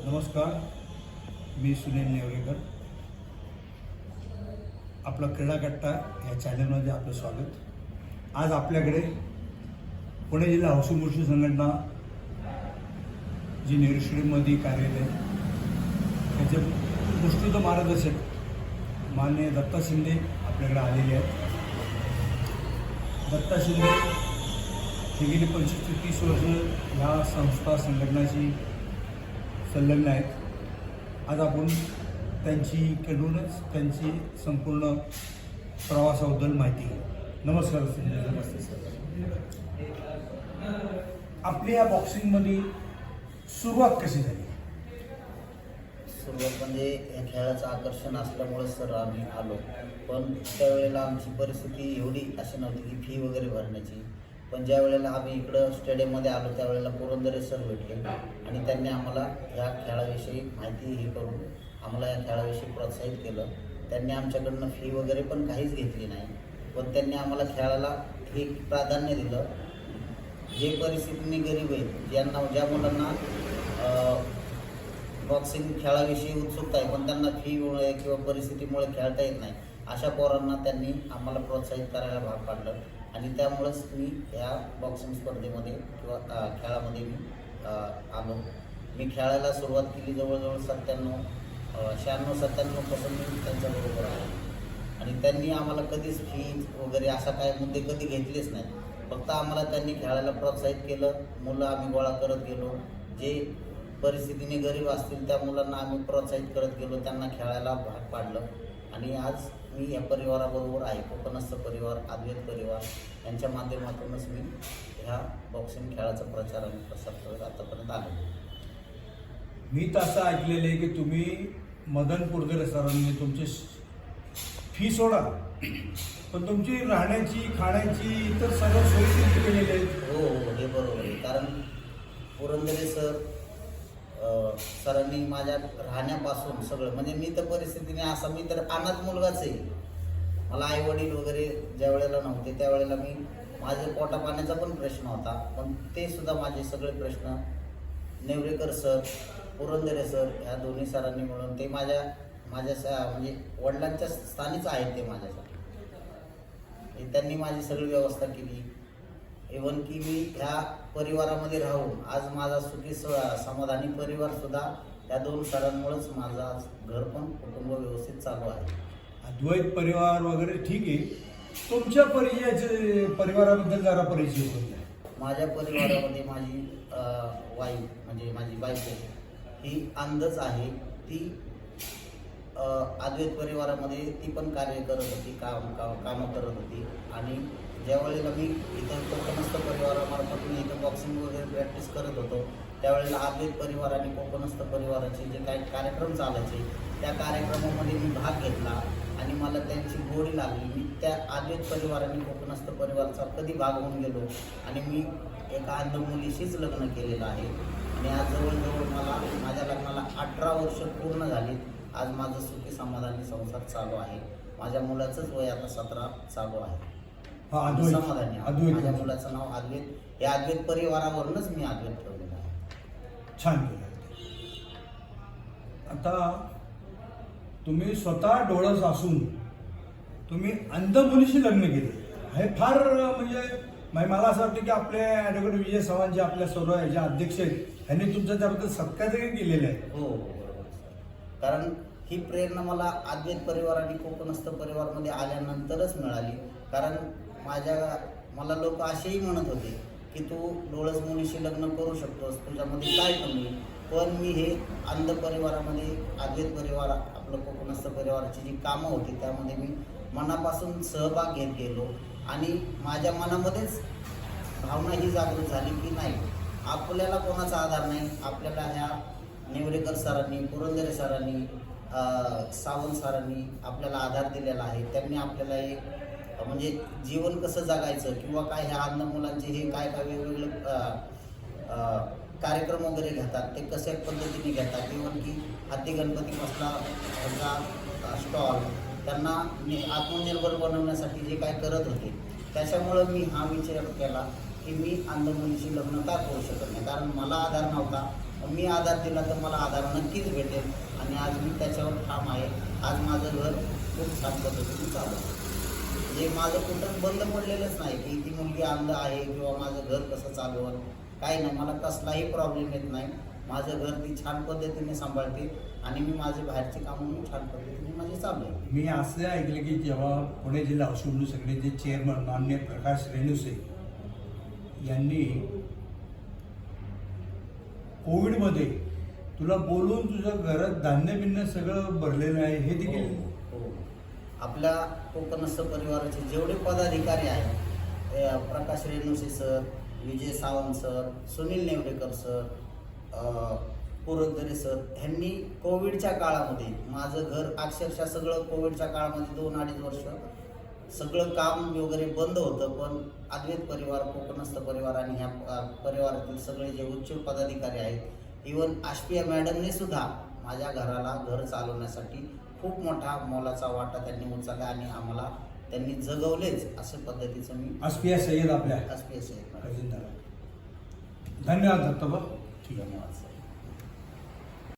नमस्कार, मी सुनील नेवरेकर. आपला क्रीडा कट्टा या चॅनलमध्ये आपलं स्वागत. आज आपल्याकडे पुणे जिल्हा हौशी मुळशी संघटना जी नेहरू स्टेडियममध्ये कार्यरत आहे त्याचे उत्कृष्ट मार्गदर्शक माननीय दत्ता शिंदे आपल्याकडे आलेले आहेत. दत्ता शिंदे हे गेली 25 ते 30 वर्ष ह्या संस्था संघटनाशी संलग्न आहेत. आज आपण त्यांच्याकडूनच त्यांची संपूर्ण प्रवासाबद्दल माहिती घेऊ. नमस्कार शिंदे. नमस्ते सर. आपली या बॉक्सिंगमध्ये सुरुवात कशी झाली? सुरुवात म्हणजे या खेळाचं आकर्षण असल्यामुळे सर आम्ही आलो, पण त्यावेळेला आमची परिस्थिती एवढी अशी नव्हती की फी वगैरे भरण्याची. पण ज्या वेळेला आम्ही इकडं स्टेडियममध्ये आलो त्यावेळेला पुरंदरे सर भेटले आणि त्यांनी आम्हाला ह्या खेळाविषयी माहिती हे करून आम्हाला या खेळाविषयी प्रोत्साहित केलं. त्यांनी आमच्याकडनं फी वगैरे पण काहीच घेतली नाही, पण त्यांनी आम्हाला खेळाला हे प्राधान्य दिलं. जे परिस्थितीने गरीब आहेत, ज्या मुलांना बॉक्सिंग खेळाविषयी उत्सुकता आहे पण त्यांना फीमुळे किंवा परिस्थितीमुळे खेळता येत नाही, अशा पोरांना त्यांनी आम्हाला प्रोत्साहित करायला भाग पाडलं आणि त्यामुळेच मी या बॉक्सिंग स्पर्धेमध्ये किंवा खेळामध्ये मी आलो. मी खेळायला सुरुवात केली जवळजवळ 96-97 मी त्यांच्याबरोबर आहे आणि त्यांनी आम्हाला कधीच फी वगैरे असा काय मुद्दे कधी घेतलेच नाही. फक्त आम्हाला त्यांनी खेळायला प्रोत्साहित केलं. मुलं आम्ही गोळा करत गेलो, जे परिस्थितीने गरीब असतील त्या मुलांना आम्ही प्रोत्साहित करत गेलो, त्यांना खेळायला भाग पाडलं आणि आज मी या परिवाराबरोबर आहे. कोकणस्थ परिवार, अद्वैत परिवार यांच्या माध्यमातूनच मी ह्या बॉक्सिंग खेळाचा प्रचार आणि प्रसार करत आतापर्यंत आलो. मी तर असं ऐकलेलं आहे की तुम्ही मदन पुरंदरे सरांनी तुमची फी सोडा पण तुमची राहण्याची खाण्याची इतर सर्व सोयी केलेली आहेत. हो, हे बरोबर आहे. कारण पुरंदरे सरांनी माझ्या राहण्यापासून सगळं, म्हणजे मी तर परिस्थितीने असा, मी तर अनाथ मुलगाच आहे. मला आई वडील वगैरे ज्या वेळेला नव्हते त्यावेळेला मी माझे पोटा पाण्याचा पण प्रश्न होता, पण ते सुद्धा माझे सगळे प्रश्न नेवरेकर सर, पुरंदरे सर ह्या दोन्ही सरांनी मिळून ते माझ्या म्हणजे वडिलांच्या स्थानीच आहेत ते माझ्यासाठी. त्यांनी माझी सगळी व्यवस्था केली. इव्हन की मी ह्या परिवारामध्ये राहून आज माझा सुखी समाधानी परिवार सुद्धा या दोन सरांमुळेच माझा आज घर पण कुटुंब व्यवस्थित चालू आहे. अद्वैत परिवार वगैरे ठीक आहे. तुमच्या परिवाराबद्दल जरा परिचय होईल. माझ्या परिवारामध्ये माझी वाईफ म्हणजे माझी बायको ही अंधच आहे. ती अद्वैत परिवारामध्ये ती पण कार्य करत होती, कामं करत होती आणि ज्या वेळेला मी इथं कोकणस्थ परिवारामार्फत मी इथं बॉक्सिंग वगैरे प्रॅक्टिस करत होतो त्यावेळेला अद्वैत परिवार आणि कोकणस्थ परिवाराचे जे काही कार्यक्रम चालायचे त्या कार्यक्रमामध्ये मी भाग घेतला आणि मला त्यांची गोडी लागली. मी त्या अद्वैत परिवार आणि कोकणस्थ परिवाराचा कधी भाग होऊन गेलो आणि मी एका अंध मुलीशीच लग्न केलेलं आहे आणि आज जवळजवळ मला माझ्या लग्नाला 18 वर्ष पूर्ण झाली. आज माझं सुखी समाधानी संसार चालू आहे. माझ्या मुलाचंच वय आता 17 चालू आहे. समाधानी माझ्या मुलाचं नाव अद्वैत. हे अद्वैत परिवारावरूनच मी अद्वैत ठेवलेलं आहे. छान. आता तुम्ही स्वतः डोळस असून तुम्ही अंध मुलीशी लग्न केले, हे फार म्हणजे मला असं वाटतं की आपले ॲडव्होकेट विजय चव्हाण जे आपल्या सर्व जे अध्यक्ष आहेत त्यांनी तुमचं त्याबद्दल सत्कार केलेलं आहे. हो, बरोबर. कारण ही प्रेरणा मला अद्वैत परिवार आणि कोकणस्थ परिवारमध्ये आल्यानंतरच मिळाली. कारण मला लोक असेही म्हणत होते की तू डोळस मुलीशी लग्न करू शकतोस, तुझ्यामध्ये काय कमी. पण मी हे अंध परिवारामध्ये अद्वैत परिवार आपलं कोकणस्थ परिवाराची जी कामं होती त्यामध्ये मी मनापासून सहभाग घेत गेलो आणि माझ्या मनामध्येच भावना ही जागृत झाली की नाही, आपल्याला कोणाचा आधार नाही. आपल्याला ह्या नेवरेकर सरांनी, पुरंदरे सरांनी, सावंत सरांनी आपल्याला आधार दिलेला आहे. त्यांनी आपल्याला हे म्हणजे जीवन कसं जगायचं किंवा काय ह्या अंध मुलांचे हे काय वेगवेगळे कार्यक्रम वगैरे घेतात ते कशा पद्धतीने घेतात. इव्हन की हत्ती गणपतीपासला ह्याचा स्टॉल त्यांना आत्मनिर्भर बनवण्यासाठी जे काय करत होते त्याच्यामुळं मी हा विचार केला की मी अंध मुलीशी लग्न का करू शकत नाही. कारण मला आधार नव्हता, मी आधार दिला तर मला आधार नक्कीच भेटेल आणि आज मी त्याच्यावर ठाम आहे. आज माझं घर खूप छान पद्धतीने चालू आहे. म्हणजे माझं कुठं बंद पडलेलंच नाही की ती मुलगी अंध आहे किंवा माझं घर कसं चालवल, काही नाही. मला कसलाही प्रॉब्लेम येत नाही. माझं घर ती छान पद्धतीने सांभाळते आणि मी माझे बाहेरचे कामं मी छान पद्धतीने माझे चालू आहे. मी असं ऐकलं की जेव्हा पुणे जिल्हा औषध सगळेचे चेअरमन माननीय प्रकाश रेणुसे यांनी कोविडमध्ये तुला बोलवून तुझ्या घरात धान्य बिन्य सगळं भरलेलं आहे हे देखील हो. आपल्या कोकणस्थ परिवाराचे जेवढे पदाधिकारी आहेत, Prakash Renuse sir, Vijay Sawant sir, Sunil Nevrekar sir, Purandare sir, ह्यांनी कोविडच्या काळामध्ये माझं घर अक्षरशः सगळं कोविडच्या काळामध्ये 2-2.5 वर्ष सगळं काम वगैरे बंद होतं. पण अद्वैत परिवार, कोकणस्थ परिवार आणि ह्या परिवारातील सगळे जे उच्च पदाधिकारी आहेत, इवन आष्पिया मॅडमने सुद्धा माझ्या घराला घर चालवण्यासाठी खूप मोठा मोलाचा वाटा त्यांनी उचलला आणि आम्हाला त्यांनी जगवलेच अशा पद्धतीचं मी आस्पिया सय्यद आपल्या आष्पिया साहेब धन्यवाद दत्तबा. धन्यवाद सर.